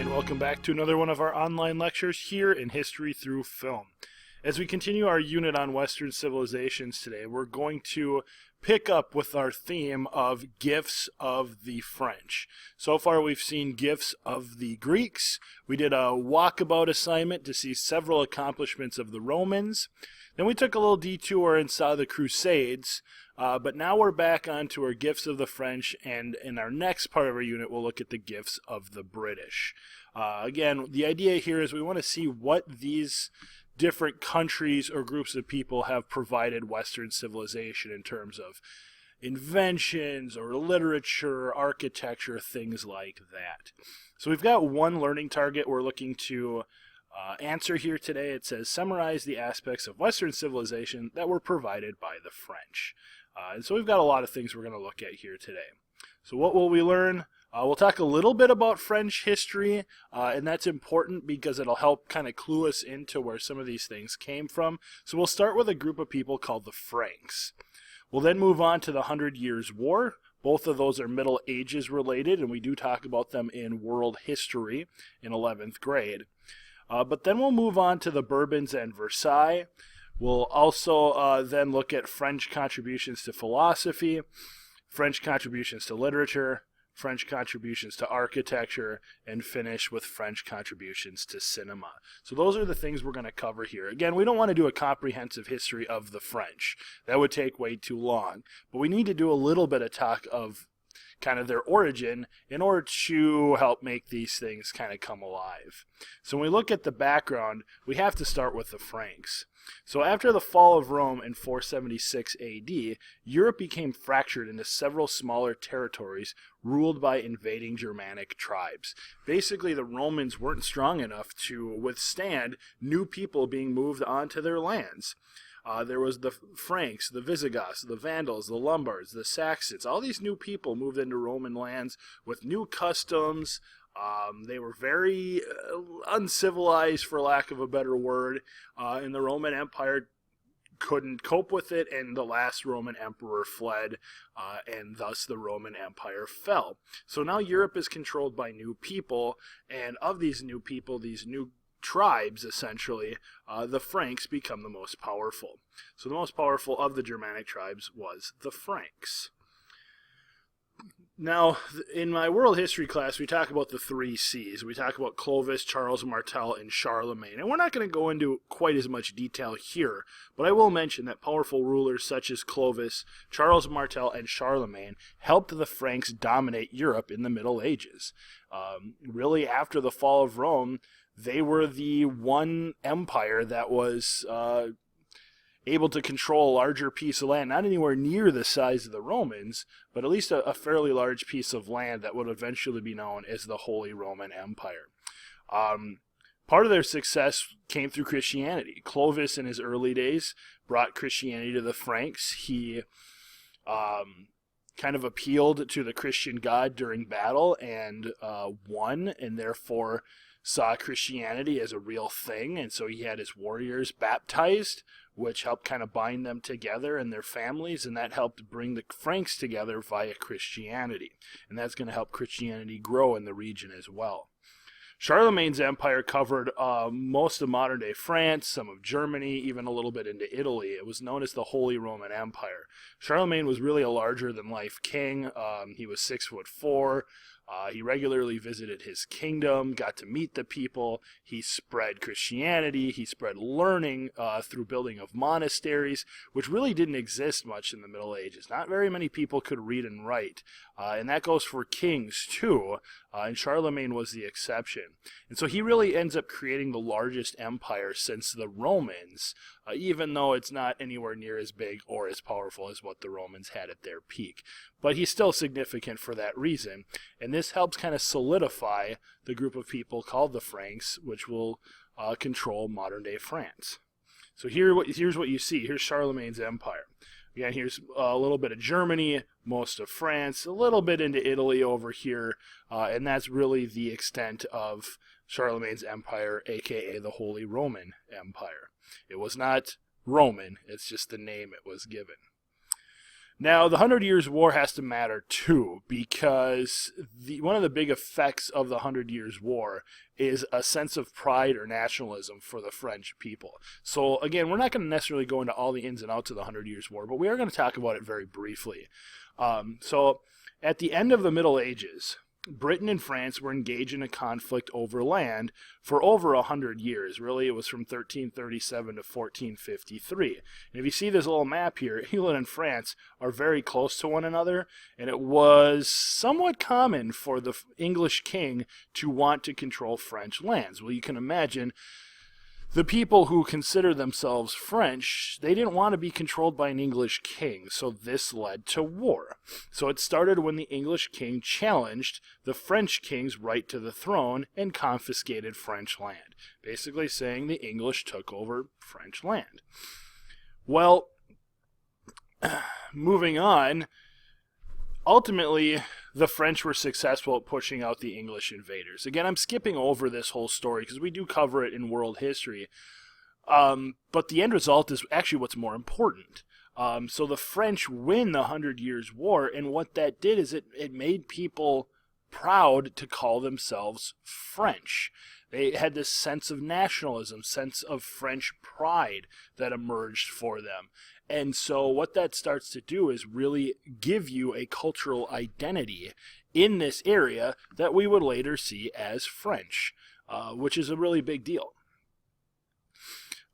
and welcome back to another one of our online lectures here in History Through Film. As we continue our unit on Western civilizations today, we're going to pick up with our theme of gifts of the French. So far we've seen gifts of the Greeks. We did a walkabout assignment to see several accomplishments of the Romans. Then we took a little detour and saw the Crusades. But now we're back onto our gifts of the French, and in our next part of our unit we'll look at the gifts of the British. Again, the idea here is we want to see what these different countries or groups of people have provided Western civilization in terms of inventions or literature, architecture, things like that. So we've got one learning target we're looking to answer here today. It says, summarize the aspects of Western civilization that were provided by the French. And so we've got a lot of things we're going to look at here today. So what will we learn? We'll talk a little bit about French history, and that's important because it'll help kind of clue us into where some of these things came from. So we'll start with a group of people called the Franks. We'll then move on to the 100 Years' War. Both of those are Middle Ages related, and we do talk about them in world history in 11th grade. But then we'll move on to the Bourbons and Versailles. We'll also then look at French contributions to philosophy, French contributions to literature, French contributions to architecture, and finish with French contributions to cinema. So those are the things we're going to cover here. Again, we don't want to do a comprehensive history of the French. That would take way too long. But we need to do a little bit of talk of kind of their origin in order to help make these things kind of come alive. So when we look at the background, we have to start with the Franks. So after the fall of Rome in 476 AD, Europe became fractured into several smaller territories ruled by invading Germanic tribes. Basically, the Romans weren't strong enough to withstand new people being moved onto their lands. There was the Franks, the Visigoths, the Vandals, the Lombards, the Saxons. All these new people moved into Roman lands with new customs. They were very uncivilized, for lack of a better word, and the Roman Empire couldn't cope with it, and the last Roman emperor fled, and thus the Roman Empire fell. So now Europe is controlled by new people, and of these new people, these new tribes, essentially, the Franks become the most powerful. So the most powerful of the Germanic tribes was the Franks. Now, in my world history class, we talk about the three C's. We talk about Clovis, Charles Martel, and Charlemagne. And we're not going to go into quite as much detail here, but I will mention that powerful rulers such as Clovis, Charles Martel, and Charlemagne helped the Franks dominate Europe in the Middle Ages. Really, after the fall of Rome, they were the one empire that was able to control a larger piece of land, not anywhere near the size of the Romans, but at least a fairly large piece of land that would eventually be known as the Holy Roman Empire. Part of their success came through Christianity. Clovis, in his early days, brought Christianity to the Franks. He kind of appealed to the Christian God during battle and won, and therefore saw Christianity as a real thing, and so he had his warriors baptized, which helped kind of bind them together and their families, and that helped bring the Franks together via Christianity. And that's going to help Christianity grow in the region as well. Charlemagne's empire covered most of modern-day France, some of Germany, even a little bit into Italy. It was known as the Holy Roman Empire. Charlemagne was really a larger-than-life king. He was 6'4". He regularly visited his kingdom, got to meet the people. He spread Christianity. He spread learning through building of monasteries, which really didn't exist much in the Middle Ages. Not very many people could read and write, and that goes for kings too, and Charlemagne was the exception. And so he really ends up creating the largest empire since the Romans, even though it's not anywhere near as big or as powerful as what the Romans had at their peak. But he's still significant for that reason, and this helps kind of solidify the group of people called the Franks, which will control modern-day France. So here's what you see. Here's Charlemagne's empire. Again, here's a little bit of Germany, most of France, a little bit into Italy over here, and that's really the extent of Charlemagne's empire, aka the Holy Roman Empire. It was not Roman, it's just the name it was given. Now, the 100 Years' War has to matter too, because one of the big effects of the 100 Years' War is a sense of pride or nationalism for the French people. So, again, we're not going to necessarily go into all the ins and outs of the 100 Years' War, but we are going to talk about it very briefly. So, at the end of the Middle Ages, Britain and France were engaged in a conflict over land for over 100 years. Really, it was from 1337 to 1453. And if you see this little map here, England and France are very close to one another, and it was somewhat common for the English king to want to control French lands. Well, you can imagine the people who consider themselves French, they didn't want to be controlled by an English king, so this led to war. So it started when the English king challenged the French king's right to the throne and confiscated French land, basically saying the English took over French land. Well, moving on, ultimately, the French were successful at pushing out the English invaders. Again, I'm skipping over this whole story because we do cover it in world history. But the end result is actually what's more important. So the French win the 100 Years' War, and what that did is it made people proud to call themselves French. They had this sense of nationalism, sense of French pride that emerged for them. And so what that starts to do is really give you a cultural identity in this area that we would later see as French, which is a really big deal.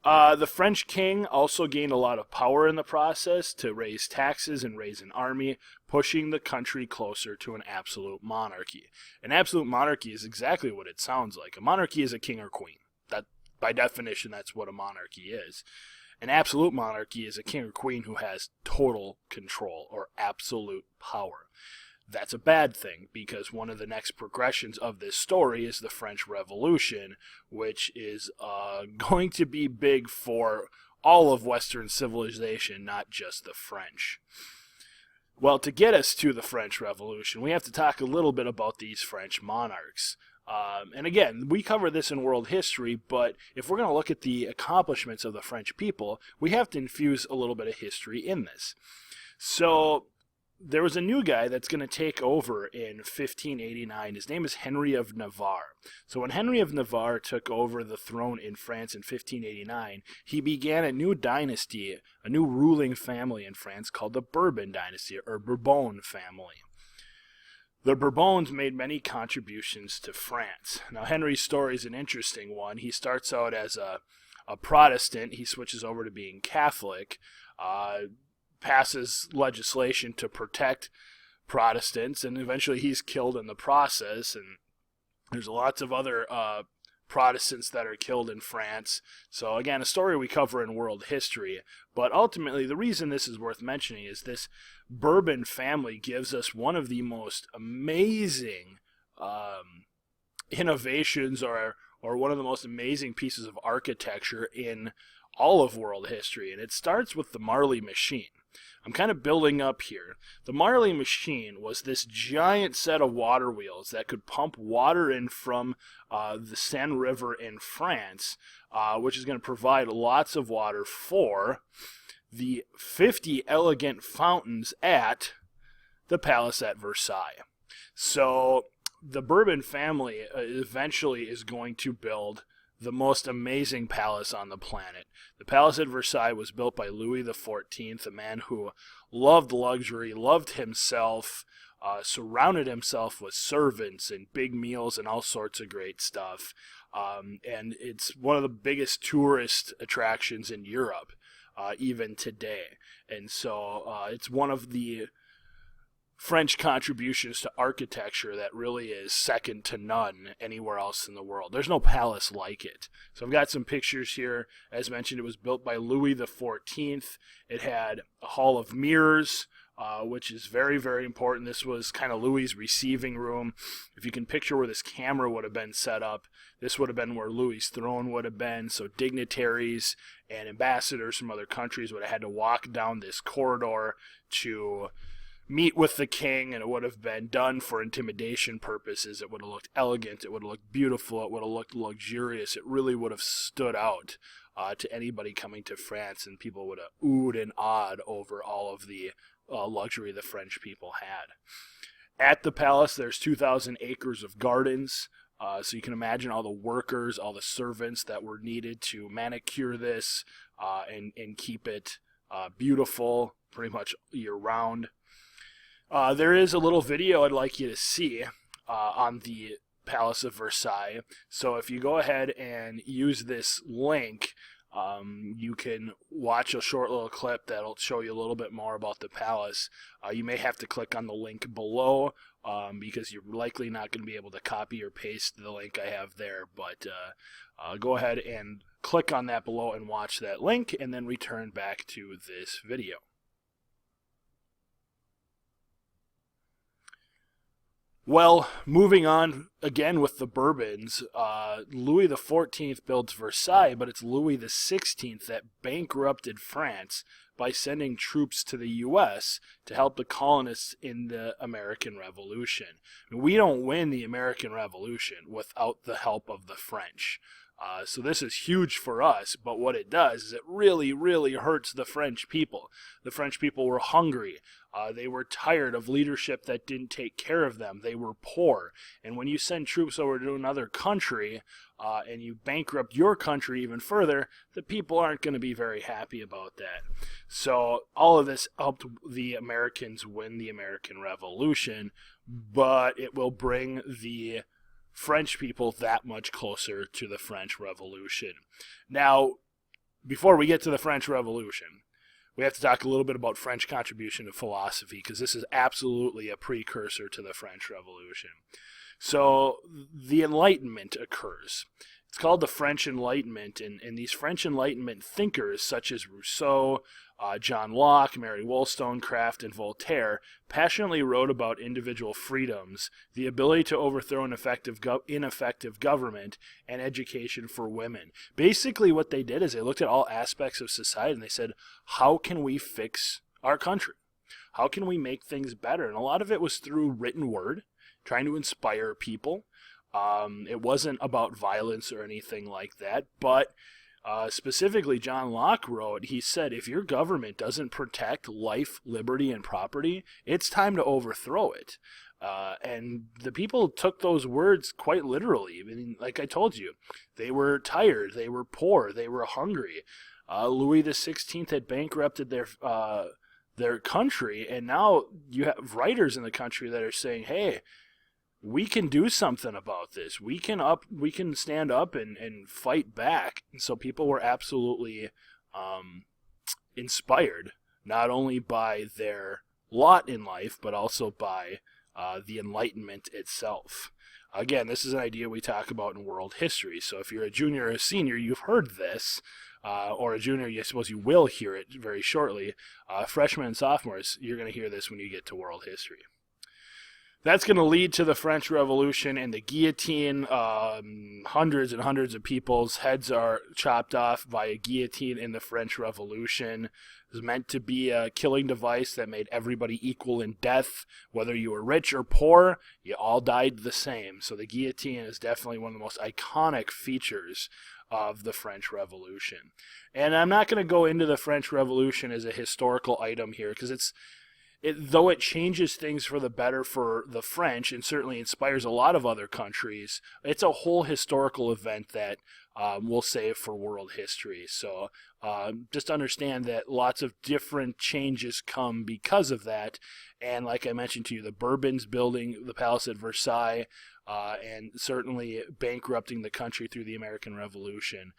The French king also gained a lot of power in the process to raise taxes and raise an army, pushing the country closer to an absolute monarchy. An absolute monarchy is exactly what it sounds like. A monarchy is a king or queen. That, by definition, that's what a monarchy is. An absolute monarchy is a king or queen who has total control or absolute power. That's a bad thing, because one of the next progressions of this story is the French Revolution, which is going to be big for all of Western civilization, not just the French. Well, to get us to the French Revolution, we have to talk a little bit about these French monarchs. And again, we cover this in world history, but if we're going to look at the accomplishments of the French people, we have to infuse a little bit of history in this. So there was a new guy that's going to take over in 1589. His name is Henry of Navarre. So when Henry of Navarre took over the throne in France in 1589, he began a new dynasty, a new ruling family in France called the Bourbon dynasty, or Bourbon family. The Bourbons made many contributions to France. Now, Henry's story is an interesting one. He starts out as a Protestant. He switches over to being Catholic, passes legislation to protect Protestants, and eventually he's killed in the process. And there's lots of other Protestants that are killed in France. So again, a story we cover in world history. But ultimately, the reason this is worth mentioning is this Bourbon family gives us one of the most amazing innovations or one of the most amazing pieces of architecture in all of world history. And it starts with the Marly machine. I'm kind of building up here. The Marly machine was this giant set of water wheels that could pump water in from the Seine River in France, which is going to provide lots of water for the 50 elegant fountains at the palace at Versailles. So the Bourbon family eventually is going to build the most amazing palace on the planet. The palace at Versailles was built by Louis XIV, a man who loved luxury, loved himself, surrounded himself with servants and big meals and all sorts of great stuff. And it's one of the biggest tourist attractions in Europe, even today. And so it's one of the French contributions to architecture that really is second to none anywhere else in the world. There's no palace like it. So I've got some pictures here. As mentioned, it was built by Louis XIV. It had a hall of mirrors, which is very, very important. This was kind of Louis's receiving room. If you can picture where this camera would have been set up, this would have been where Louis's throne would have been. So dignitaries and ambassadors from other countries would have had to walk down this corridor to meet with the king, and it would have been done for intimidation purposes. It would have looked elegant, it would have looked beautiful, it would have looked luxurious. It really would have stood out to anybody coming to France, and people would have oohed and awed over all of the luxury the French people had. At the palace, there's 2,000 acres of gardens. So you can imagine all the workers, all the servants that were needed to manicure this and keep it beautiful pretty much year round. There is a little video I'd like you to see on the Palace of Versailles. So if you go ahead and use this link, you can watch a short little clip that'll show you a little bit more about the palace. You may have to click on the link below because you're likely not going to be able to copy or paste the link I have there. But go ahead and click on that below and watch that link, and then return back to this video. Well, moving on again with the Bourbons, Louis XIV builds Versailles, but it's Louis XVI that bankrupted France by sending troops to the U.S. to help the colonists in the American Revolution. We don't win the American Revolution without the help of the French. So this is huge for us, but what it does is it really, really hurts the French people. The French people were hungry. They were tired of leadership that didn't take care of them. They were poor. And when you send troops over to another country and you bankrupt your country even further, the people aren't going to be very happy about that. So all of this helped the Americans win the American Revolution, but it will bring the French people that much closer to the French Revolution. Now, before we get to the French Revolution, we have to talk a little bit about French contribution to philosophy, because this is absolutely a precursor to the French Revolution. So the Enlightenment occurs. It's called the French Enlightenment, and these French Enlightenment thinkers, such as Rousseau, John Locke, Mary Wollstonecraft, and Voltaire, passionately wrote about individual freedoms, the ability to overthrow an ineffective government, and education for women. Basically what they did is they looked at all aspects of society and they said, how can we fix our country? How can we make things better? And a lot of it was through written word, trying to inspire people. It wasn't about violence or anything like that, but specifically John Locke wrote, he said, if your government doesn't protect life, liberty, and property, it's time to overthrow it. And the people took those words quite literally. I mean, like I told you, they were tired, they were poor, they were hungry. Louis XVI had bankrupted their country, and now you have writers in the country that are saying, hey, we can do something about this. We can stand up and fight back. And so people were absolutely inspired, not only by their lot in life, but also by the Enlightenment itself. Again, this is an idea we talk about in world history. So if you're a junior or a senior, you've heard this. Or a junior, I suppose you will hear it very shortly. Freshmen and sophomores, you're going to hear this when you get to world history. That's going to lead to the French Revolution and the guillotine. Hundreds and hundreds of people's heads are chopped off by a guillotine in the French Revolution. It was meant to be a killing device that made everybody equal in death. Whether you were rich or poor, you all died the same. So the guillotine is definitely one of the most iconic features of the French Revolution. And I'm not going to go into the French Revolution as a historical item here, because though it changes things for the better for the French and certainly inspires a lot of other countries, it's a whole historical event that we'll save for world history. So just understand that lots of different changes come because of that. And like I mentioned to you, the Bourbons building the palace at Versailles and certainly bankrupting the country through the American Revolution,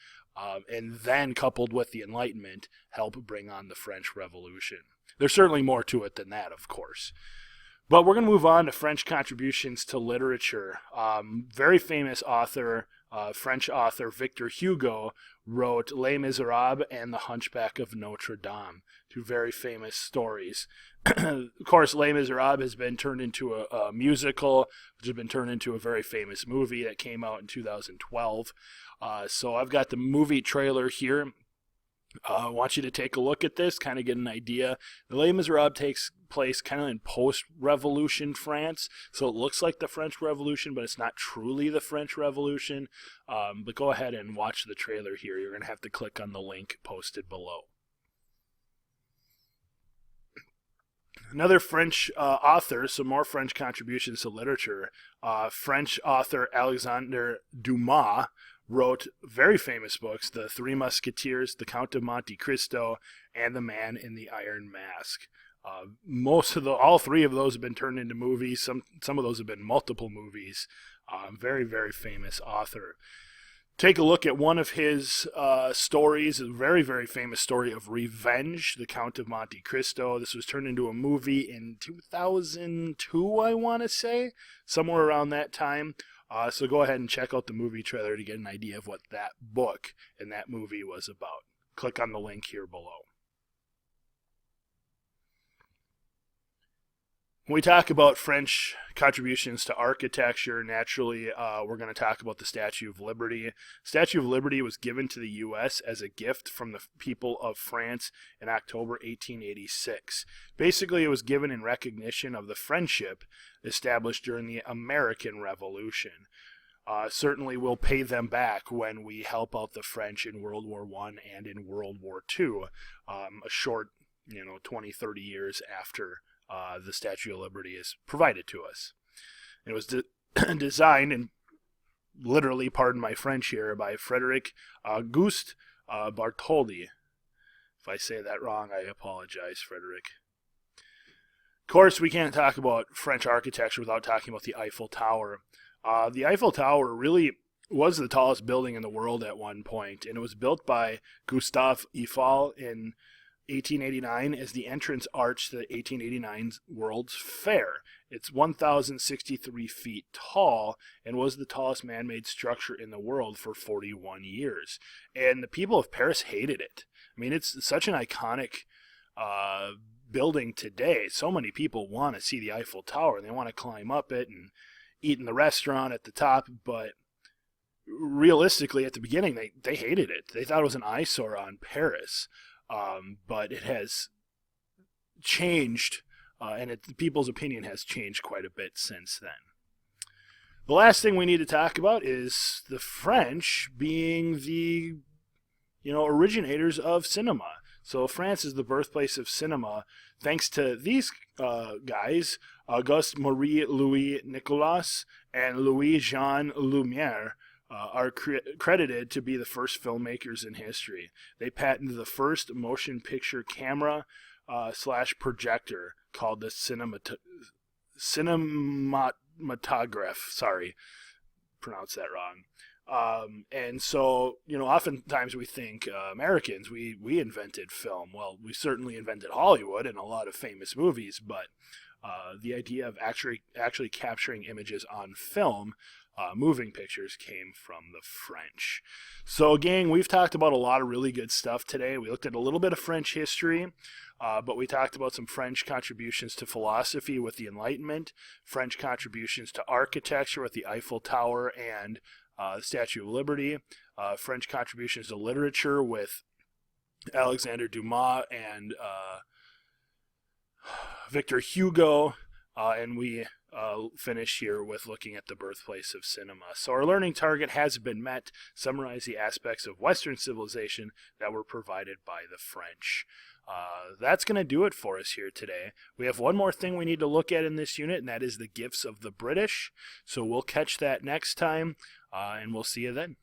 and then coupled with the Enlightenment, help bring on the French Revolution. There's certainly more to it than that, of course. But we're going to move on to French contributions to literature. Very famous author, French author Victor Hugo, wrote Les Miserables and The Hunchback of Notre Dame, two very famous stories. Of course, Les Miserables has been turned into a musical, which has been turned into a very famous movie that came out in 2012. So I've got the movie trailer here. I want you to take a look at this, kind of get an idea. The Les Miserables takes place kind of in post-Revolution France, so it looks like the French Revolution, but it's not truly the French Revolution. But go ahead and watch the trailer here. You're going to have to click on the link posted below. Another French author, some more French contributions to literature. French author Alexandre Dumas wrote very famous books: The Three Musketeers, The Count of Monte Cristo, and The Man in the Iron Mask. All three of those have been turned into movies. Some of those have been multiple movies. Very, very famous author. Take a look at one of his stories, a very, very famous story of revenge, The Count of Monte Cristo. This was turned into a movie in 2002, I want to say, somewhere around that time. So go ahead and check out the movie trailer to get an idea of what that book and that movie was about. Click on the link here below. When we talk about French contributions to architecture, naturally, we're going to talk about the Statue of Liberty. Statue of Liberty was given to the U.S. as a gift from the people of France in October 1886. Basically, it was given in recognition of the friendship established during the American Revolution. Certainly, we'll pay them back when we help out the French in World War I and in World War II, a short, 20, 30 years after the Statue of Liberty is provided to us. It was designed, and literally, pardon my French here, by Frederic Auguste Bartholdi. If I say that wrong, I apologize, Frederic. Of course, we can't talk about French architecture without talking about the Eiffel Tower. The Eiffel Tower really was the tallest building in the world at one point, and it was built by Gustave Eiffel in 1889 as the entrance arch to the 1889 World's Fair. It's 1,063 feet tall and was the tallest man-made structure in the world for 41 years. And the people of Paris hated it. I mean, it's such an iconic building today. So many people want to see the Eiffel Tower, and they want to climb up it and eat in the restaurant at the top, but realistically, at the beginning, they hated it. They thought it was an eyesore on Paris. But it has changed, and people's opinion has changed quite a bit since then. The last thing we need to talk about is the French being the, originators of cinema. So France is the birthplace of cinema, thanks to these guys, Auguste Marie Louis Nicolas and Louis Jean Lumière. Are credited to be the first filmmakers in history. They patented the first motion picture camera / projector called the cinematograph. Sorry, pronounced that wrong. And so, oftentimes we think Americans, we invented film. Well, we certainly invented Hollywood and a lot of famous movies, but the idea of actually capturing images on film, moving pictures, came from the French. So, gang, we've talked about a lot of really good stuff today. We looked at a little bit of French history, but we talked about some French contributions to philosophy with the Enlightenment, French contributions to architecture with the Eiffel Tower and the Statue of Liberty, French contributions to literature with Alexandre Dumas and Victor Hugo, and we finish here with looking at the birthplace of cinema. So our learning target has been met. Summarize the aspects of Western civilization that were provided by the French. That's going to do it for us here today. We have one more thing we need to look at in this unit, and that is the gifts of the British. So we'll catch that next time, and we'll see you then.